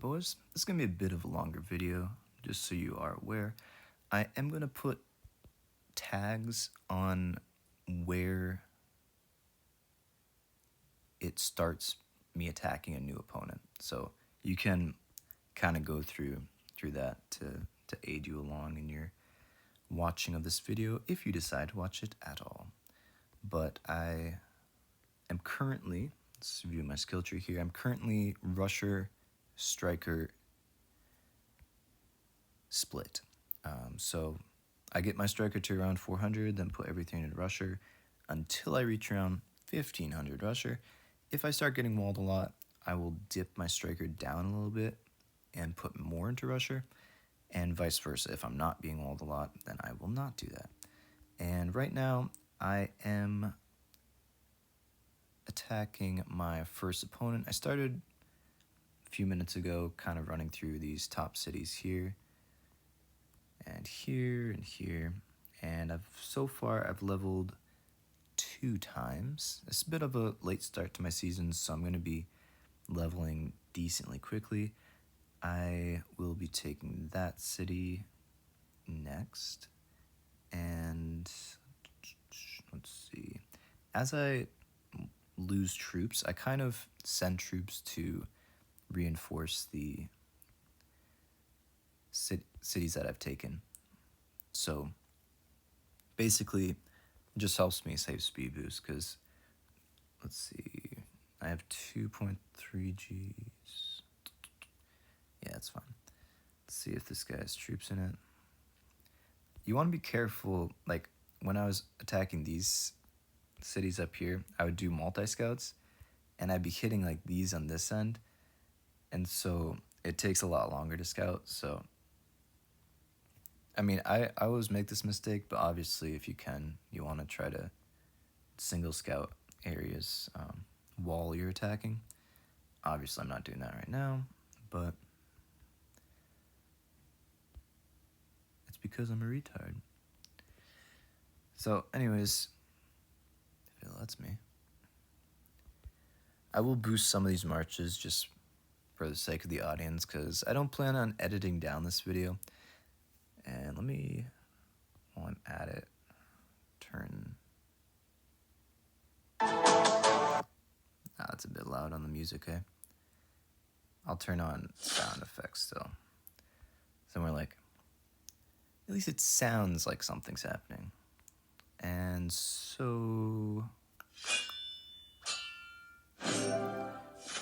Alright boys, this is going to be a bit of a longer video, just so you are aware. I am going to put tags on where it starts me attacking a new opponent. So you can kind of go through that to aid you along in your watching of this video, if you decide to watch it at all. But I am currently, let's view my skill tree here, I'm currently Rusher, Striker, split. So I get my Striker to around 400, then put everything in Rusher until I reach around 1500 Rusher. If I start getting walled a lot, I will dip my Striker down a little bit and put more into Rusher, and vice versa. If I'm not being walled a lot, then I will not do that. And right now, I am attacking my first opponent. I started a few minutes ago, kind of running through these top cities here, and here, and here. And so far, I've leveled 2 times. It's a bit of a late start to my season, so I'm going to be leveling decently quickly. I will be taking that city next, and let's see. As I lose troops, I kind of send troops to reinforce the cities that I've taken. So basically, it just helps me save speed boost, because let's see, I have 2.3 Gs. Yeah, it's fine. Let's see if this guy has troops in it. You want to be careful, like when I was attacking these cities up here, I would do multi-scouts, and I'd be hitting like these on this end, and so it takes a lot longer to scout. So I mean, I always make this mistake, but obviously if you can, you want to try to single scout areas while you're attacking. Obviously I'm not doing that right now, but it's because I'm a retard. So anyways, if it lets me, I will boost some of these marches just for the sake of the audience, because I don't plan on editing down this video. And let me, while I'm at it, turn... That's a bit loud on the music, eh? I'll turn on sound effects still. Somewhere like, at least it sounds like something's happening. And so,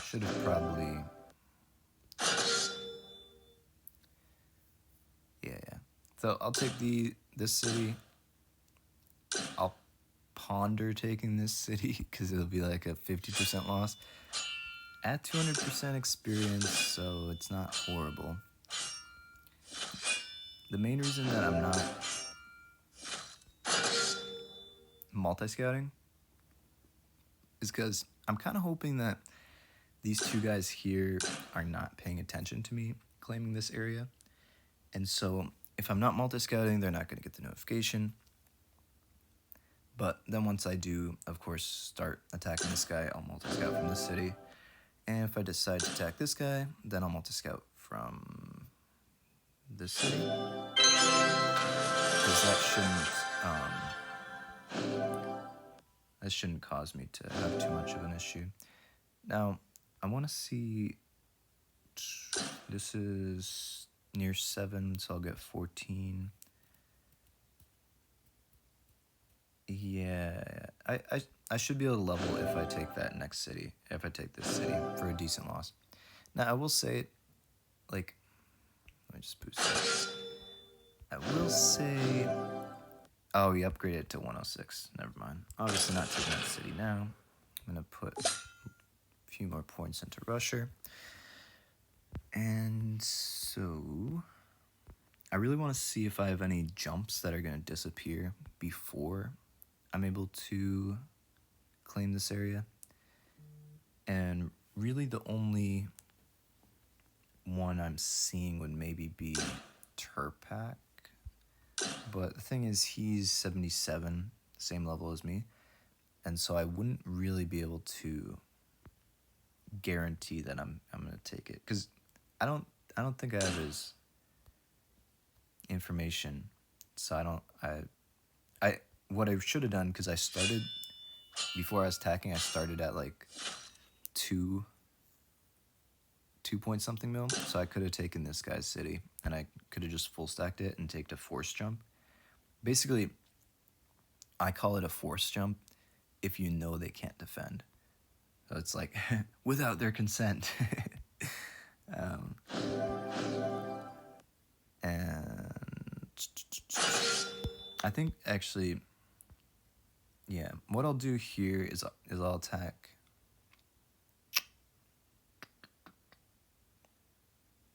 should have probably, yeah. So I'll take this city. I'll ponder taking this city, because it'll be like a 50% loss. At 200% experience, so it's not horrible. The main reason that I'm not multi-scouting is because I'm kind of hoping that these 2 guys here are not paying attention to me claiming this area. And so if I'm not multi-scouting, they're not going to get the notification. But then once I do, of course, start attacking this guy, I'll multi-scout from this city. And if I decide to attack this guy, then I'll multi-scout from this city. Because that shouldn't cause me to have too much of an issue. Now, I want to see, this is near 7, so I'll get 14. Yeah, I should be able to level if I take that next city, if I take this city for a decent loss. Now, I will say, like, let me just boost that. I will say, oh, we upgraded it to 106. Never mind. Obviously not taking that city now. I'm going to put a few more points into Rusher. And so, I really want to see if I have any jumps that are going to disappear before I'm able to claim this area. And really the only one I'm seeing would maybe be Turpak. But the thing is, he's 77, same level as me. And so I wouldn't really be able to guarantee that I'm going to take it. Because I don't think I have his information, so I what I should have done, because I started before I was attacking, I started at like 2 point something mil, so I could have taken this guy's city and I could have just full stacked it and take a force jump. Basically, I call it a force jump if you know they can't defend. So it's like without their consent. And I think actually, yeah, what I'll do here is I'll attack.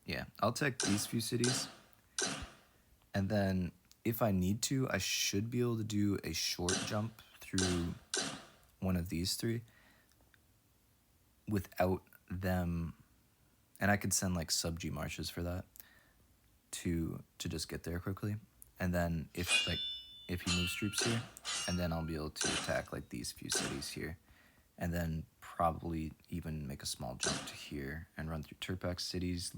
Yeah, I'll attack these few cities, and then if I need to, I should be able to do a short jump through one of these three without them, and I could send like sub-G marches for that to just get there quickly. And then if he moves troops here, and then I'll be able to attack like these few cities here, and then probably even make a small jump to here and run through Turpak cities,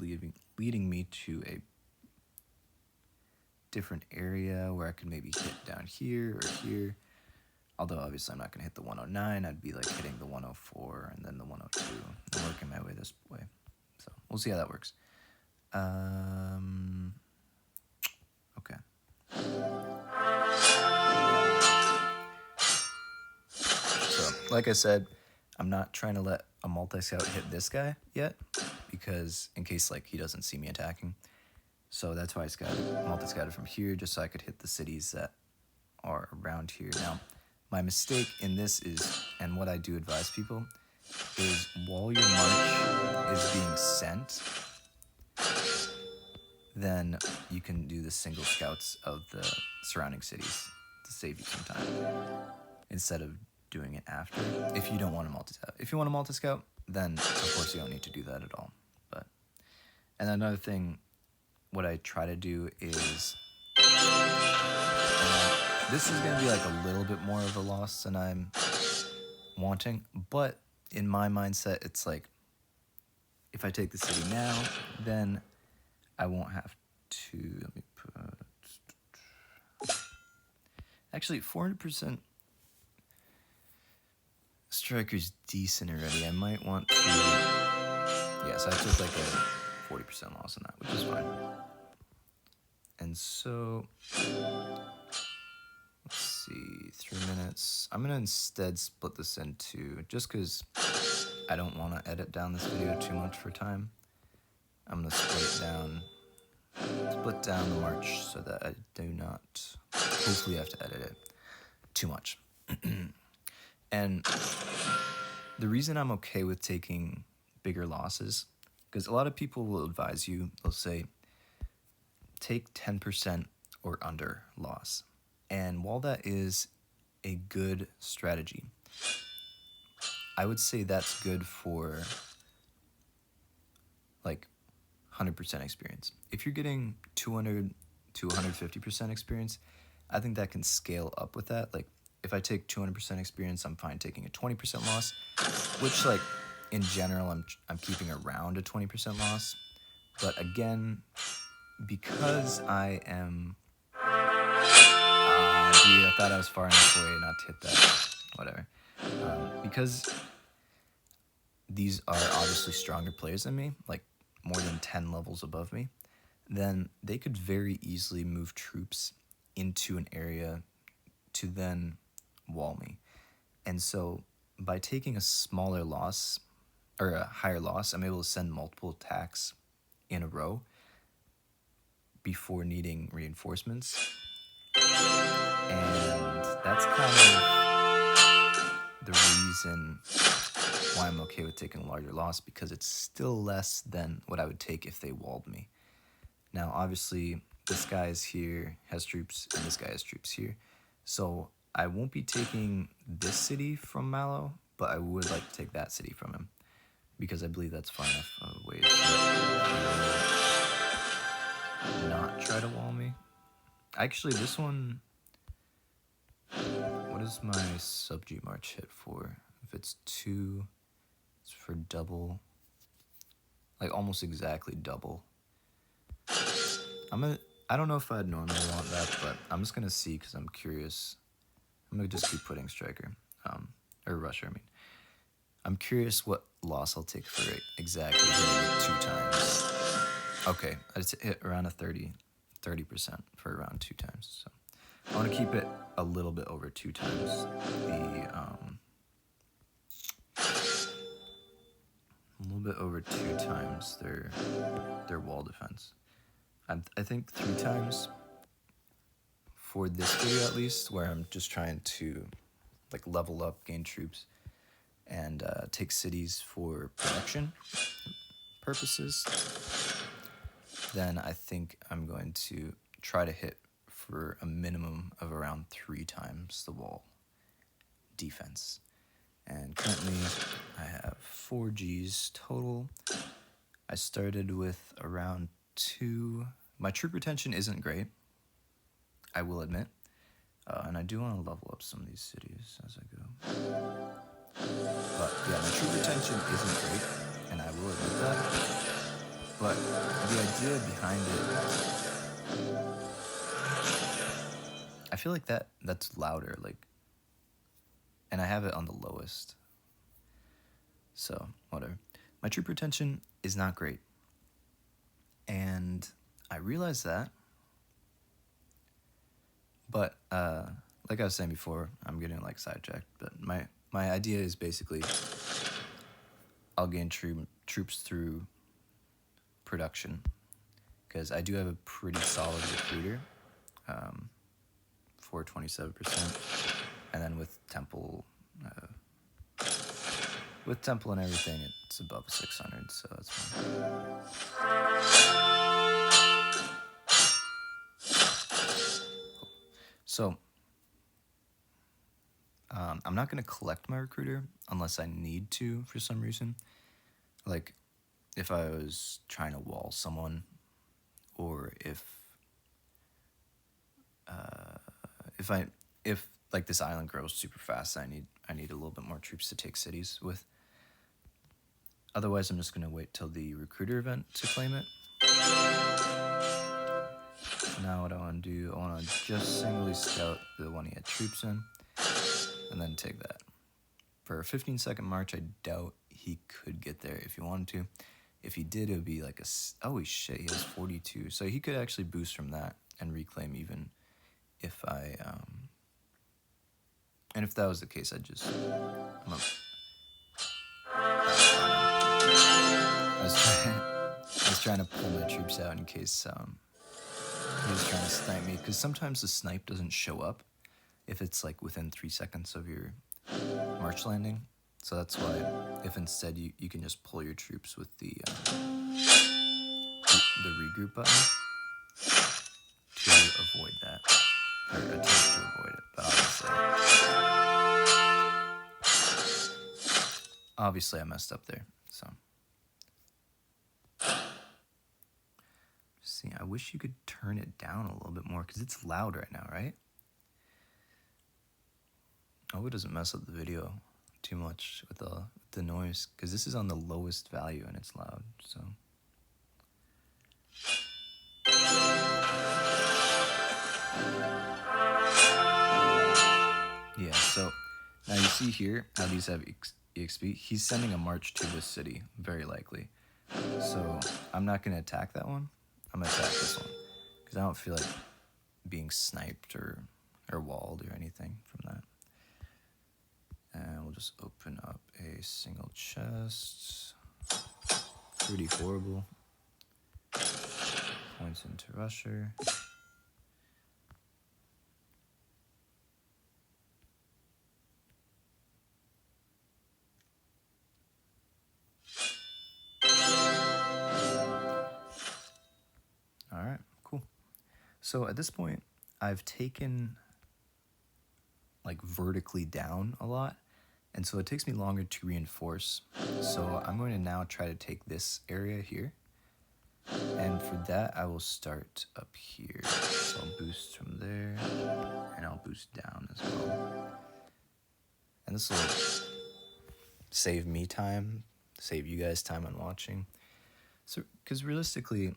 leading me to a different area where I could maybe hit down here or here. Although obviously I'm not going to hit the 109, I'd be like hitting the 104 and then the 102 and working my way this way. So we'll see how that works. Okay. So, like I said, I'm not trying to let a multi-scout hit this guy yet, because in case like he doesn't see me attacking. So that's why I multi-scouted from here, just so I could hit the cities that are around here. Now, my mistake in this is, and what I do advise people, is while your march is being sent, then you can do the single scouts of the surrounding cities to save you some time, instead of doing it after, if you don't want to multi-scout. If you want to multi-scout, then of course you don't need to do that at all. But, and another thing, what I try to do is, this is going to be like a little bit more of a loss than I'm wanting, but in my mindset, it's like, if I take the city now, then I won't have to, let me put, actually 400% striker's decent already. I might want to, yes, I took like a 40% loss on that, which is fine. And so, let's see, 3 minutes. I'm gonna instead split this into, just because I don't want to edit down this video too much for time. I'm gonna split down the march so that I do not hopefully have to edit it too much. And the reason I'm okay with taking bigger losses, because a lot of people will advise you, they'll say, take 10% or under loss. And while that is a good strategy, I would say that's good for like 100% experience. If you're getting 200 to 150% experience, I think that can scale up with that. Like if I take 200% experience, I'm fine taking a 20% loss, which like in general, I'm keeping around a 20% loss. But again, because I am, I thought I was far enough away not to hit that, whatever. Because these are obviously stronger players than me, like more than 10 levels above me, then they could very easily move troops into an area to then wall me. And so by taking a smaller loss, or a higher loss, I'm able to send multiple attacks in a row before needing reinforcements. And that's kind of the reason why I'm okay with taking a larger loss, because it's still less than what I would take if they walled me. Now, obviously, this guy is here, has troops, and this guy has troops here. So I won't be taking this city from Mallow, but I would like to take that city from him, because I believe that's far enough away to not try to wall me. Actually, this one, what is my sub-G march hit for? If it's 2, it's for double. like almost exactly double. I don't know if I'd normally want that, but I'm just gonna see because I'm curious. I'm gonna just keep putting striker, or rusher. I mean, I'm curious what loss I'll take for it exactly hitting it 2 times. Okay, I just hit around a 30% for around 2 times. So I want to keep it a little bit over 2 times a little bit over 2 times their wall defense. I think 3 times for this video at least, where I'm just trying to like level up, gain troops, and take cities for production purposes. Then I think I'm going to try to hit for a minimum of around 3 times the wall defense. And currently I have 4 Gs total. I started with around 2. My troop retention isn't great, I will admit. And I do want to level up some of these cities as I go. But yeah, my troop retention isn't great, and I will admit that. But the idea behind it, I feel like that's louder, like, and I have it on the lowest. So, whatever. My troop retention is not great. And I realized that. But like I was saying before, I'm getting like sidetracked, but my idea is basically I'll gain troops through production, because I do have a pretty solid recruiter, for 27%, and then with temple and everything, it's above 600, so that's fine. So I'm not going to collect my recruiter unless I need to for some reason. Like if I was trying to wall someone, or if like this island grows super fast, I need a little bit more troops to take cities with. Otherwise, I'm just going to wait till the recruiter event to claim it. Now what I want to do, I want to just singly scout the one he had troops in, and then take that. For a 15-second march, I doubt he could get there if he wanted to. If he did, it would be like holy shit, he has 42. So he could actually boost from that and reclaim even if I, and if that was the case, I was trying to pull my troops out in case he was trying to snipe me, because sometimes the snipe doesn't show up if it's like within 3 seconds of your march landing. So that's why if instead you can just pull your troops with the regroup button to avoid that, or attempt to avoid it. But obviously I messed up there. So see, I wish you could turn it down a little bit more, because it's loud right now, right? I hope it doesn't mess up the video too much with the noise, because this is on the lowest value and it's loud. So yeah, so now you see here how these have EXP. He's sending a march to this city, very likely. So I'm not going to attack that one. I'm going to attack this one, because I don't feel like being sniped or walled or anything from that. And we'll just open up a single chest. Pretty horrible. Points into rusher. Alright, cool. So at this point, I've taken like vertically down a lot, and so it takes me longer to reinforce. So I'm going to now try to take this area here, and for that I will start up here. So I'll boost from there, and I'll boost down as well. And this will save me time, save you guys time on watching. So, because realistically,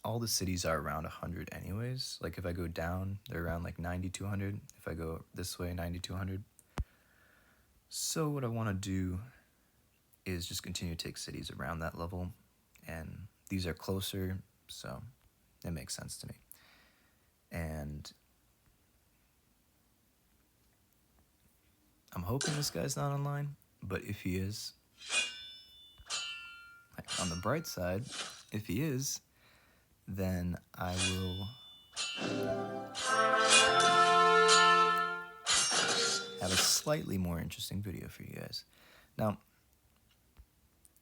all the cities are around 100 anyways. Like if I go down, they're around like 90 to 100. If I go this way, 90 to 100. So what I want to do is just continue to take cities around that level, and these are closer, so it makes sense to me. And I'm hoping this guy's not online, but if he is, on the bright side, if he is, then I will have a slightly more interesting video for you guys. Now,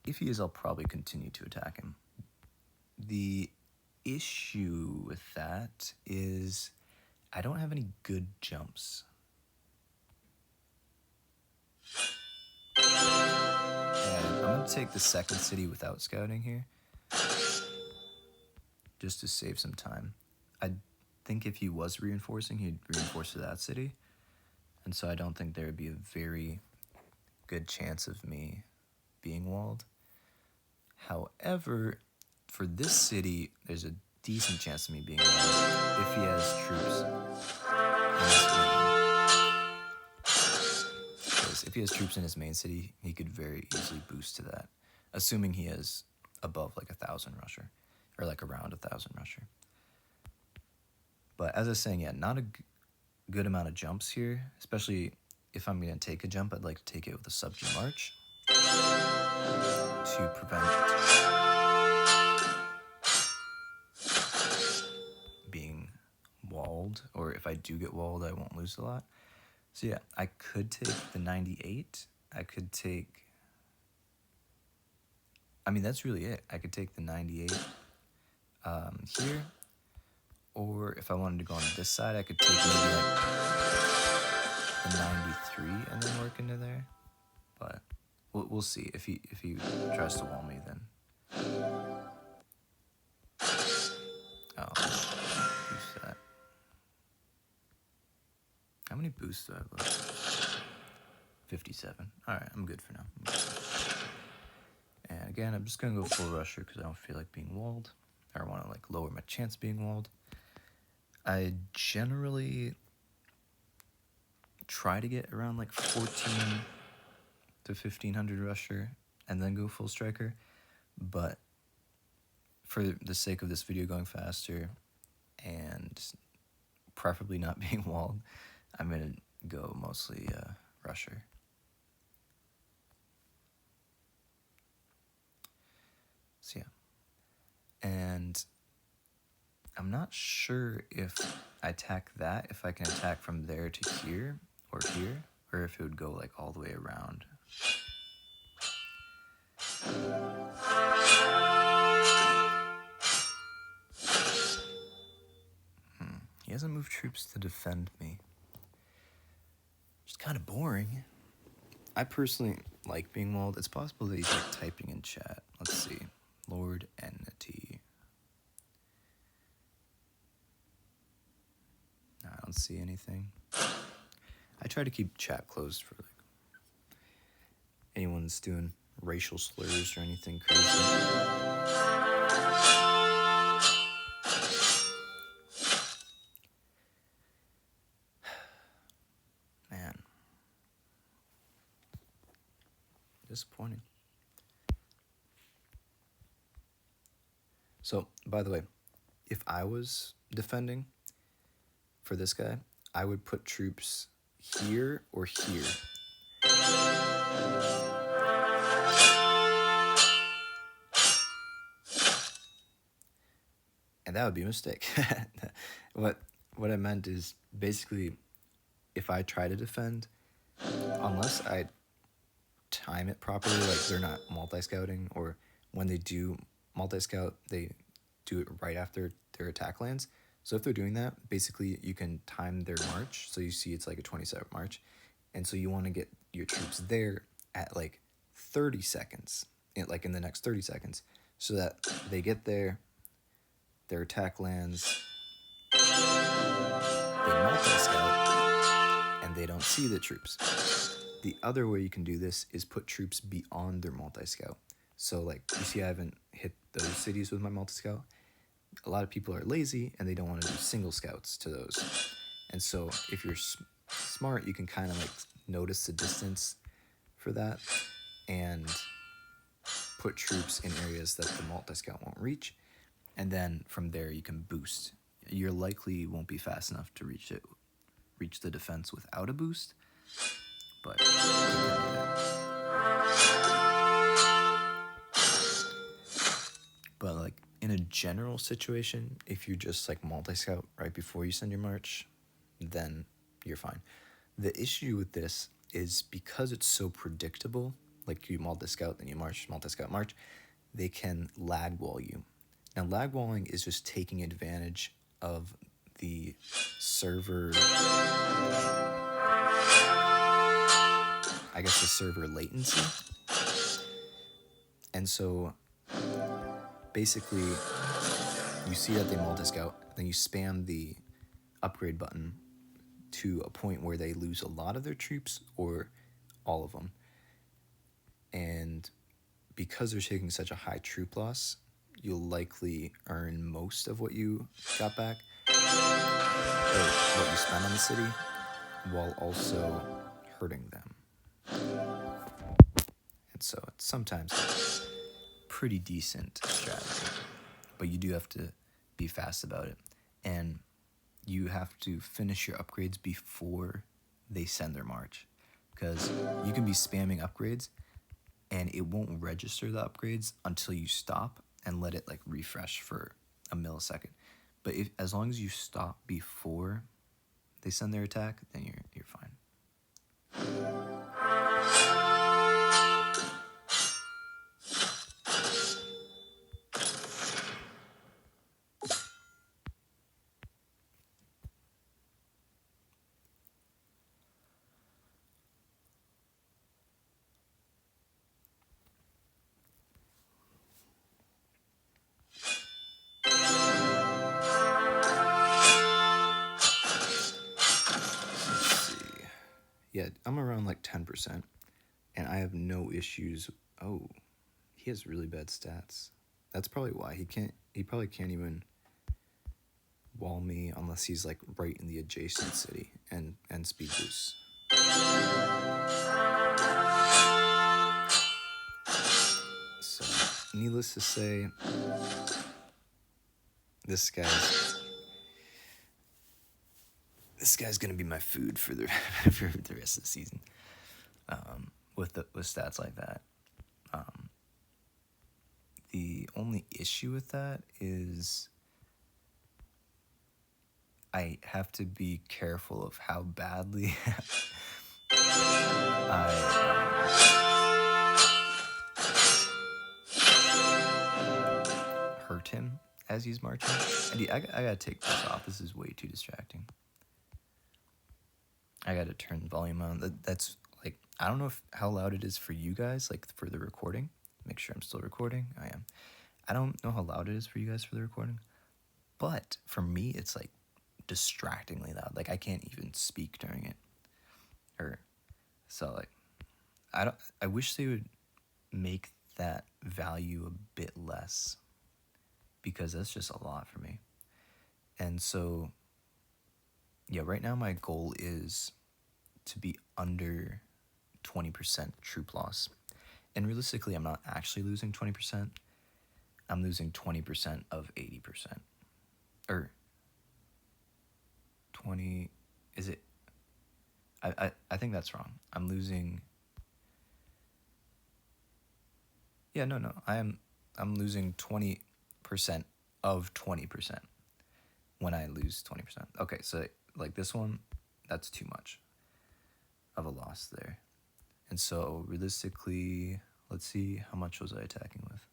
if he is, I'll probably continue to attack him. The issue with that is I don't have any good jumps. And I'm going to take the second city without scouting here, just to save some time. I think if he was reinforcing, he'd reinforce to that city. And so I don't think there would be a very good chance of me being walled. However, for this city, there's a decent chance of me being walled if he has troops in his main. Because if he has troops in his main city, he could very easily boost to that, assuming he has above like 1,000 rusher, or like around 1,000 rusher. But as I was saying, yeah, not a good amount of jumps here, especially if I'm going to take a jump. I'd like to take it with a sub-G march to prevent being walled, or if I do get walled, I won't lose a lot. So yeah, I could take the 98. I could take, I mean, that's really it. I could take the 98 here, or if I wanted to go on this side, I could take maybe like the 93 and then work into there. But we'll see. If he tries to wall me, then boost that. How many boosts do I have left? 57. All right, I'm good for now. And again, I'm just gonna go full rusher because I don't feel like being walled. I want to like lower my chance of being walled. I generally try to get around like 14 to 1,500 rusher and then go full striker, but for the sake of this video going faster and preferably not being walled, I'm gonna go mostly rusher. So yeah, and I'm not sure if I attack that, if I can attack from there to here, or if it would go like all the way around. He hasn't moved troops to defend me. It's kind of boring. I personally like being walled. It's possible that he's like typing in chat. Let's see. Lord Enmity. No, I don't see anything. I try to keep chat closed for like anyone that's doing racial slurs or anything crazy. Man. Disappointing. So, by the way, if I was defending for this guy, I would put troops here or here. And that would be a mistake. What I meant is basically if I try to defend, unless I time it properly, like they're not multi-scouting, or when they do multi-scout, they do it right after their attack lands. So if they're doing that, basically you can time their march. So you see it's like a 20-second march. And so you want to get your troops there at like 30 seconds, like in the next 30 seconds, so that they get there, their attack lands, they multi-scout, and they don't see the troops. The other way you can do this is put troops beyond their multi-scout. So like you see I haven't hit those cities with my multi-scout. A lot of people are lazy and they don't want to do single scouts to those. And so if you're smart, you can kind of like notice the distance for that and put troops in areas that the multi-scout won't reach. And then from there you can boost. You likely won't be fast enough to reach the defense without a boost, but like in a general situation, if you just like multi-scout right before you send your march, then you're fine. The issue with this is because it's so predictable, like you multi-scout, then you march, multi-scout, march, they can lag wall you. Now, lag walling is just taking advantage of the server, I guess the server latency. And so basically you see that they multi-scout, then you spam the upgrade button to a point where they lose a lot of their troops or all of them. And because they're taking such a high troop loss, you'll likely earn most of what you got back, or what you spend on the city, while also hurting them. And so it's sometimes a pretty decent strategy, but you do have to be fast about it. And you have to finish your upgrades before they send their march, because you can be spamming upgrades and it won't register the upgrades until you stop and let it like refresh for a millisecond. But as long as you stop before they send their attack, then you're fine. Yeah, I'm around like 10%, and I have no issues. Oh, he has really bad stats. That's probably why he probably can't even wall me unless he's like right in the adjacent city and speed boosts. So, needless to say, this guy's gonna be my food for the rest of the season. With stats like that. The only issue with that is I have to be careful of how badly I hurt him as he's marching. And I gotta take this off. This is way too distracting. I gotta turn the volume on. That's like, I don't know how loud it is for you guys, like for the recording. Make sure I'm still recording. I am. I don't know how loud it is for you guys for the recording, but for me, it's like distractingly loud. Like I can't even speak during it. So like, I wish they would make that value a bit less, because that's just a lot for me. And so, yeah, right now my goal is to be under 20% troop loss. And realistically, I'm not actually losing 20%. I'm losing 20% of 80%. Or 20, is it? I think that's wrong. I'm losing, yeah, no. I'm losing 20% of 20% when I lose 20%. Okay, so like this one, that's too much of a loss there. And so realistically, let's see, how much was I attacking with?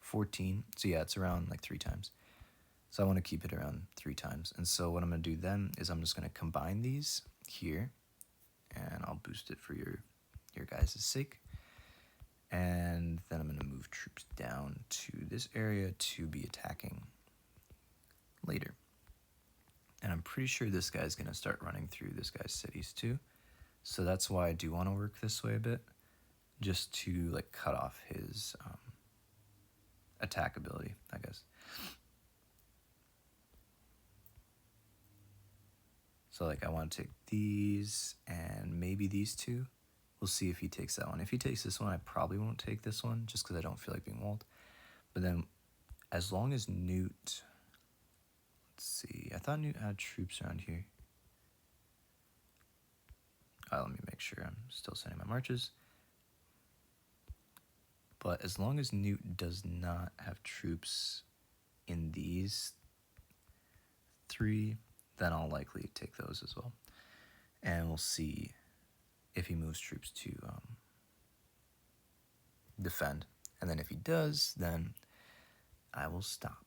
14. So yeah, it's around like 3 times. So I want to keep it around 3 times. And so what I'm going to do then is I'm just going to combine these here, and I'll boost it for your guys' sake. And then I'm going to move troops down to this area to be attacking later. And I'm pretty sure this guy's going to start running through this guy's cities too. So that's why I do want to work this way a bit, just to like cut off his attack ability, I guess. So like I want to take these and maybe these two. We'll see if he takes that one. If he takes this one, I probably won't take this one just because I don't feel like being walled. But then as long as Newt, let's see, I thought Newt had troops around here. Let me make sure I'm still sending my marches. But as long as Newt does not have troops in these three, then I'll likely take those as well. And we'll see if he moves troops to defend. And then if he does, then I will stop.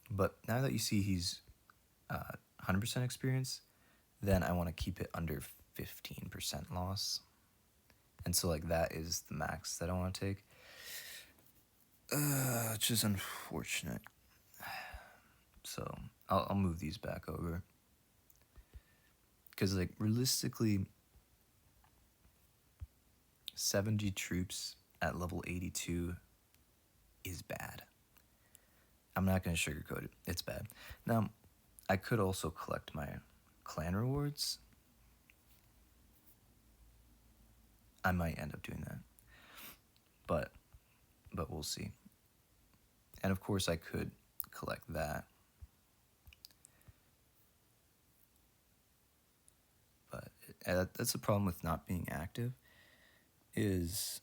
But now that you see he's 100% experience, then I want to keep it under 15% loss. And so like that is the max that I want to take. Which is unfortunate. So I'll move these back over. Because like realistically, 70 troops at level 82 is bad. I'm not going to sugarcoat it. It's bad. Now, I could also collect my clan rewards. I might end up doing that. But we'll see. And of course, I could collect that. But that's the problem with not being active, is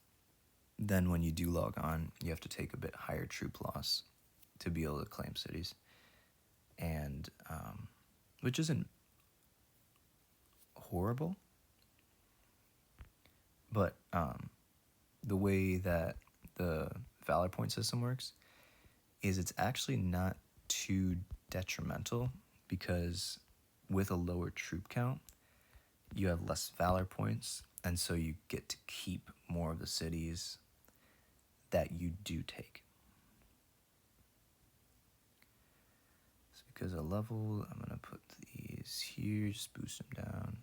then when you do log on, you have to take a bit higher troop loss to be able to claim cities. And, which isn't horrible, but the way that the Valor point system works is it's actually not too detrimental, because with a lower troop count, you have less Valor points, and so you get to keep more of the cities that you do take. So because of level, I'm going to put these here, just boost them down.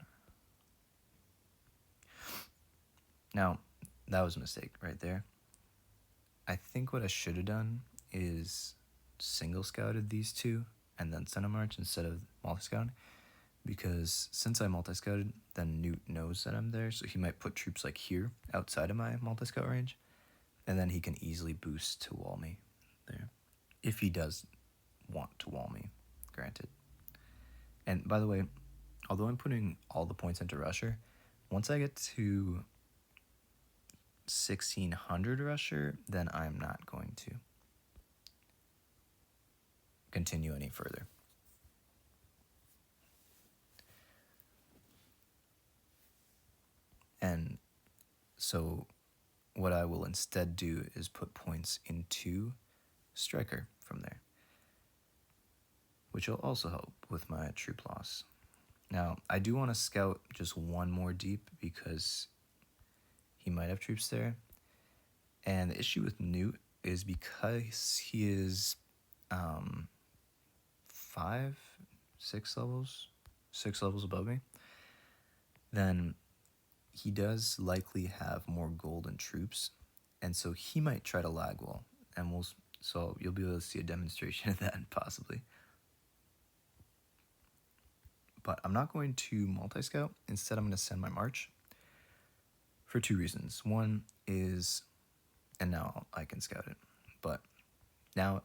Now, that was a mistake right there. I think what I should have done is single scouted these two and then sent a march instead of multi-scouting, because since I multi-scouted, then Newt knows that I'm there, so he might put troops like here outside of my multi-scout range, and then he can easily boost to wall me there, if he does want to wall me, granted. And by the way, although I'm putting all the points into Rusher, once I get to 1600 Rusher, then I'm not going to continue any further. And so what I will instead do is put points into Striker from there, which will also help with my troop loss. Now, I do want to scout just one more deep because he might have troops there. And the issue with Newt is because he is 6 levels above me, then he does likely have more golden troops, and so he might try to lag wall, and so you'll be able to see a demonstration of that possibly. But I'm not going to multi-scout. Instead, I'm going to send my march for 2 reasons. One is, and now I can scout it, but now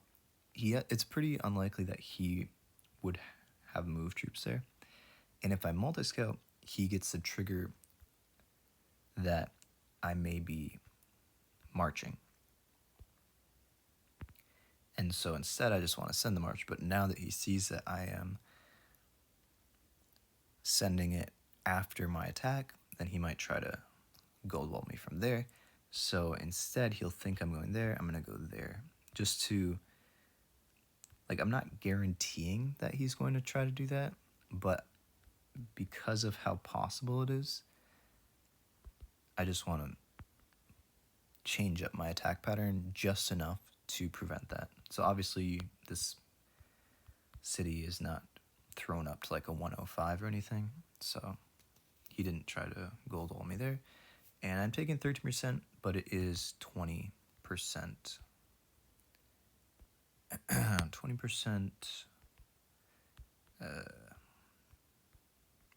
it's pretty unlikely that he would have moved troops there. And if I multi-scout, he gets the trigger that I may be marching. And so instead, I just want to send the march. But now that he sees that I am sending it after my attack, then he might try to gold wall me from there. So instead, he'll think I'm going there. I'm going to go there just to, like, I'm not guaranteeing that he's going to try to do that, but because of how possible it is, I just want to change up my attack pattern just enough to prevent that. So obviously this city is not thrown up to like a 105 or anything, so he didn't try to gold wall me there. And I'm taking 13%, but it is 20% 20%,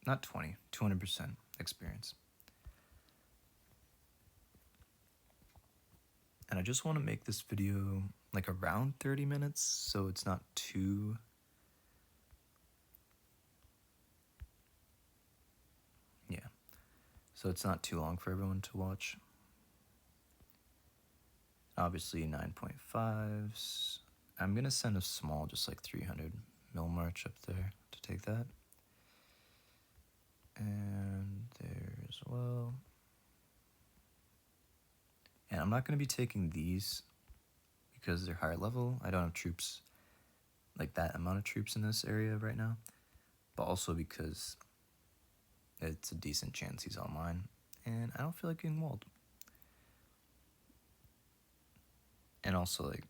not 20, 200% experience. And I just want to make this video like around 30 minutes, so it's not too... Yeah. So it's not too long for everyone to watch. Obviously 9.5s. I'm going to send a small, just like 300 mil march up there to take that. And there as well. And I'm not going to be taking these because they're higher level. I don't have troops, like that amount of troops in this area right now. But also because it's a decent chance he's online. And I don't feel like getting walled. And also, like,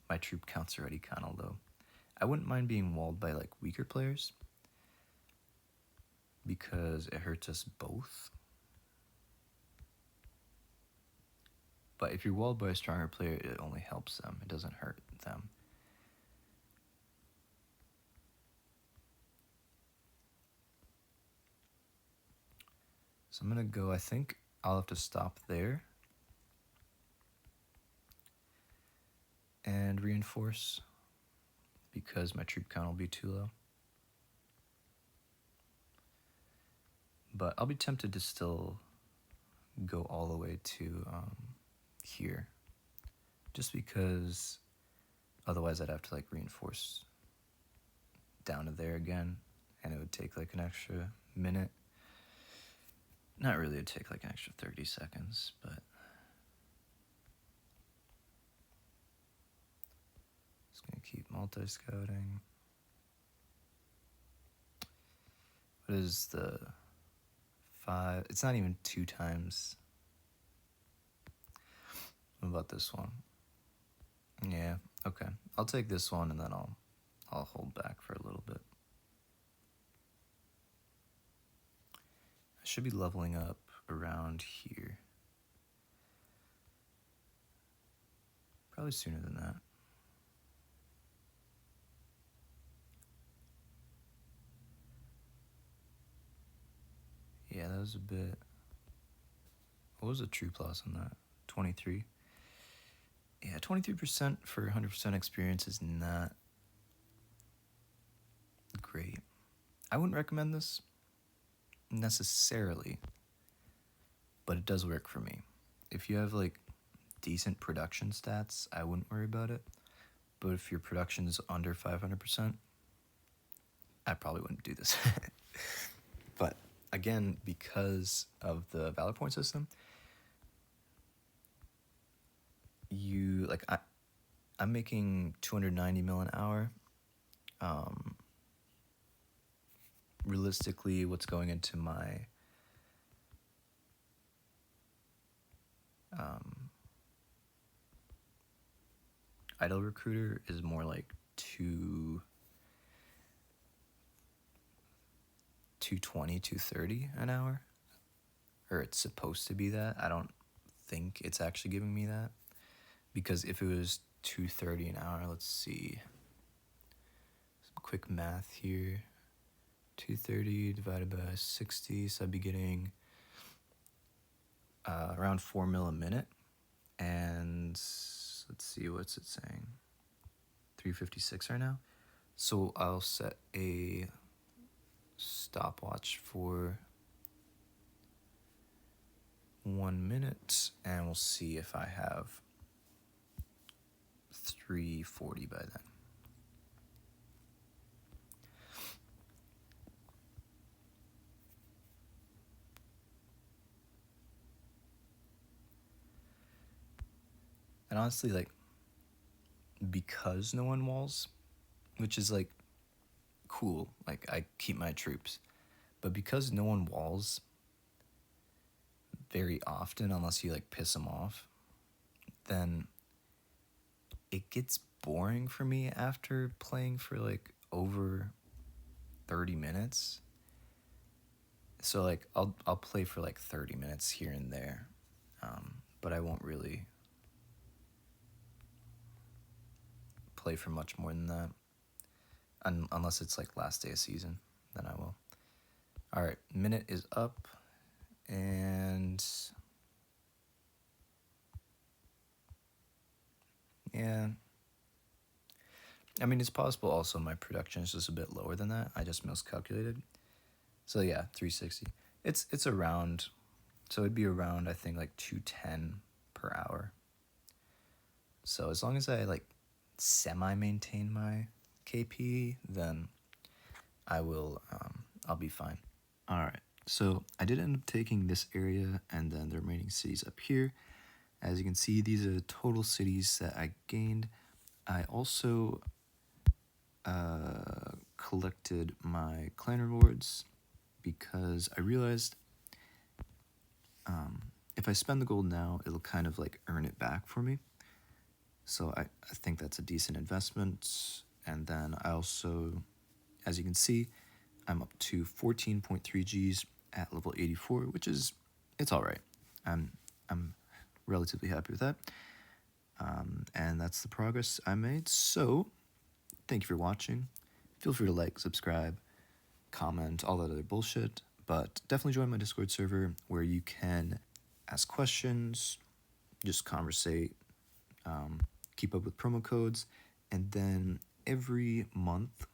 my troop count's already kind of low. I wouldn't mind being walled by, like, weaker players because it hurts us both. But if you're walled by a stronger player, it only helps them. It doesn't hurt them. So I'm going to go, I think I'll have to stop there and reinforce because my troop count will be too low. But I'll be tempted to still go all the way to here, just because otherwise I'd have to like reinforce down to there again, and it would take like an extra minute. Not really, it'd take like an extra 30 seconds, but just gonna keep multi-scouting. What is the 5? It's not even 2 times. What about this one? Yeah, okay. I'll take this one and then I'll hold back for a little bit. I should be leveling up around here. Probably sooner than that. Yeah, that was a bit... What was the troop loss on that? 23? Yeah, 23% for 100% experience is not great. I wouldn't recommend this necessarily, but it does work for me. If you have like decent production stats, I wouldn't worry about it. But if your production is under 500%, I probably wouldn't do this. But again, because of the Valor Point system, you like I'm making 290 mil an hour. Realistically, what's going into my idle recruiter is more like 220, 230 an hour, or it's supposed to be that. I don't think it's actually giving me that, because if it was 230 an hour, let's see, some quick math here. 230 divided by 60, so I'd be getting around 4 mil a minute. And let's see, what's it saying? 356 right now. So I'll set a stopwatch for 1 minute, and we'll see if I have 340 by then. And honestly, like, because no one walls, which is like cool, like I keep my troops, but because no one walls very often, unless you like piss them off, then it gets boring for me after playing for like over 30 minutes. So like I'll play for like 30 minutes here and there, but I won't really play for much more than that. Unless it's like last day of season, then I will. All right, minute is up, and yeah. I mean, it's possible also my production is just a bit lower than that. I just miscalculated. So yeah, 360. It's around, so it'd be around, I think, like 210 per hour. So as long as I like semi-maintain my KP, then I'll be fine. All right, so I did end up taking this area and then the remaining cities up here. As you can see, these are the total cities that I gained. I also collected my clan rewards because I realized if I spend the gold now, it'll kind of like earn it back for me. So I think that's a decent investment. And then I also, as you can see, I'm up to 14.3 Gs at level 84, which is, it's all right. I'm relatively happy with that. And that's the progress I made. So thank you for watching. Feel free to like, subscribe, comment, all that other bullshit. But definitely join my Discord server where you can ask questions, just conversate, keep up with promo codes, and then every month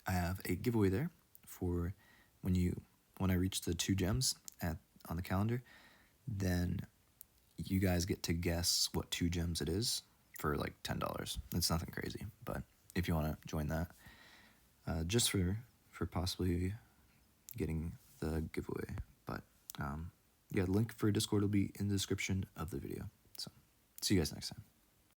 I have a giveaway there for when I reach the 2 gems on the calendar. Then you guys get to guess what 2 gems it is for like $10. It's nothing crazy, but if you want to join that, just for possibly getting the giveaway. But yeah, the link for Discord will be in the description of the video. So see you guys next time.